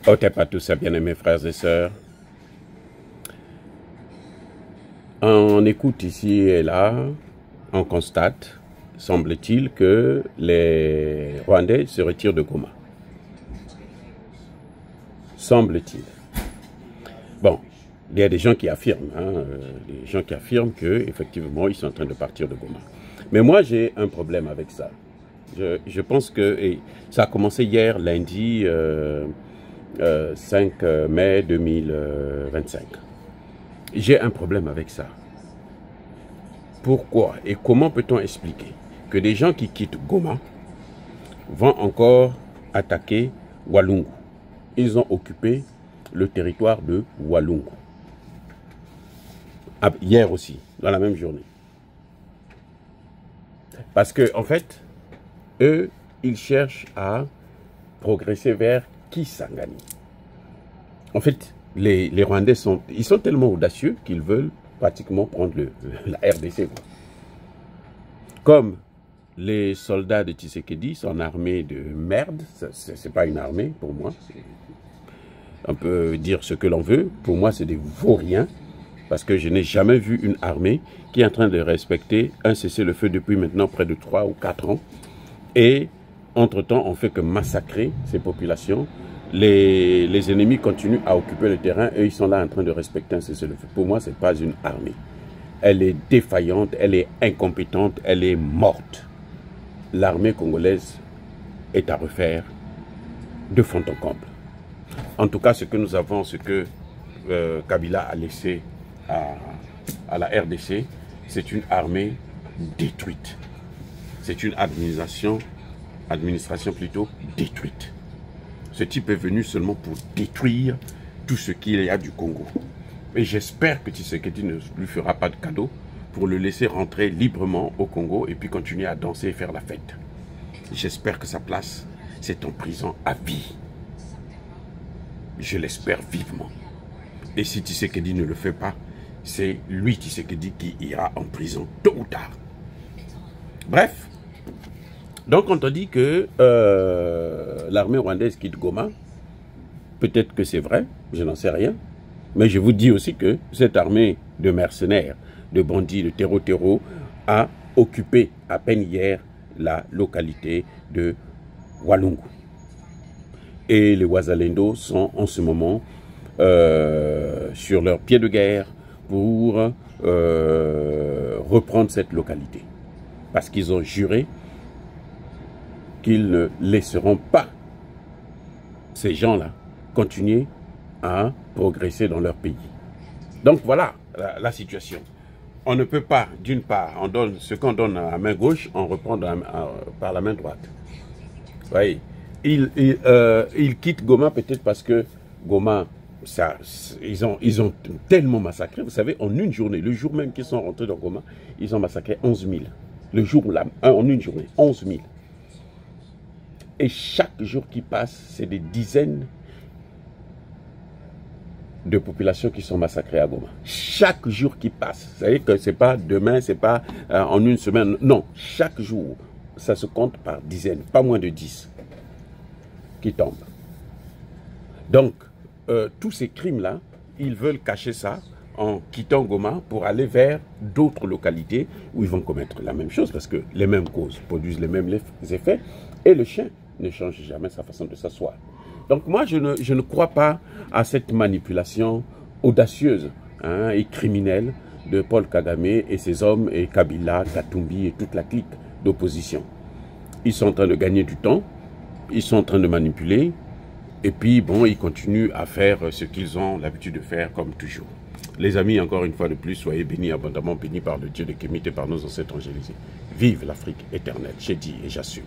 Otep à tous, bien-aimés frères et sœurs. On écoute ici et là, on constate, semble-t-il, que les Rwandais se retirent de Goma. Semble-t-il. Bon, il y a des gens qui affirment, qu'effectivement, ils sont en train de partir de Goma. Mais moi, j'ai un problème avec ça. Je pense que ça a commencé hier, lundi 5 mai 2025. J'ai un problème avec ça. Pourquoi et comment peut-on expliquer que des gens qui quittent Goma vont encore attaquer Walungu? Ils ont occupé le territoire de Walungu. Hier aussi, dans la même journée. Parce que, en fait, eux, ils cherchent à progresser vers Kisangani. En fait, les Rwandais sont tellement audacieux qu'ils veulent pratiquement prendre la RDC. Quoi. Comme les soldats de Tshisekedi, son armée de merde, c'est pas une armée pour moi. On peut dire ce que l'on veut. Pour moi, c'est des vauriens. Parce que je n'ai jamais vu une armée qui est en train de respecter un cessez-le-feu depuis maintenant près de 3 ou 4 ans. Et, entre-temps, on ne fait que massacrer ces populations. Les ennemis continuent à occuper le terrain et ils sont là en train de respecter un cessez-le-feu. Pour moi, ce n'est pas une armée. Elle est défaillante, elle est incompétente, elle est morte. L'armée congolaise est à refaire de fond en comble. En tout cas, ce que nous avons, ce que Kabila a laissé à la RDC, c'est une armée détruite. C'est une administration plutôt détruite. Ce type est venu seulement pour détruire tout ce qu'il y a du Congo. Et j'espère que Tshisekedi ne lui fera pas de cadeau pour le laisser rentrer librement au Congo et puis continuer à danser et faire la fête. J'espère que sa place, c'est en prison à vie. Je l'espère vivement. Et si Tshisekedi ne le fait pas, c'est lui, Tshisekedi, qui ira en prison tôt ou tard. Bref. Donc, quand on dit que l'armée rwandaise quitte Goma, peut-être que c'est vrai, je n'en sais rien. Mais je vous dis aussi que cette armée de mercenaires, de bandits, de terreau a occupé à peine hier la localité de Walungu. Et les Wazalendo sont en ce moment sur leur pied de guerre pour reprendre cette localité. Parce qu'ils ont juré qu'ils ne laisseront pas ces gens-là continuer à progresser dans leur pays. Donc voilà la situation. On ne peut pas, d'une part, on donne ce qu'on donne à la main gauche, on reprend par la main droite. Vous voyez, ils quittent Goma peut-être parce que Goma, ils ont tellement massacré. Vous savez, en une journée, le jour même qu'ils sont rentrés dans Goma, ils ont massacré 11 000. Le jour là, en une journée, 11 000. Et chaque jour qui passe, c'est des dizaines de populations qui sont massacrées à Goma. Chaque jour qui passe. Vous savez que ce n'est pas demain, ce n'est pas en une semaine. Non, chaque jour, ça se compte par dizaines, pas moins de 10 qui tombent. Donc, tous ces crimes-là, ils veulent cacher ça en quittant Goma pour aller vers d'autres localités où ils vont commettre la même chose parce que les mêmes causes produisent les mêmes effets et le chien ne change jamais sa façon de s'asseoir. Donc moi, je ne crois pas à cette manipulation audacieuse et criminelle de Paul Kagame et ses hommes et Kabila, Katumbi et toute la clique d'opposition. Ils sont en train de gagner du temps, ils sont en train de manipuler et puis bon, ils continuent à faire ce qu'ils ont l'habitude de faire comme toujours. Les amis, encore une fois de plus, soyez bénis, abondamment bénis par le Dieu de Kémite et par nos ancêtres angélisés. Vive l'Afrique éternelle, j'ai dit et j'assume.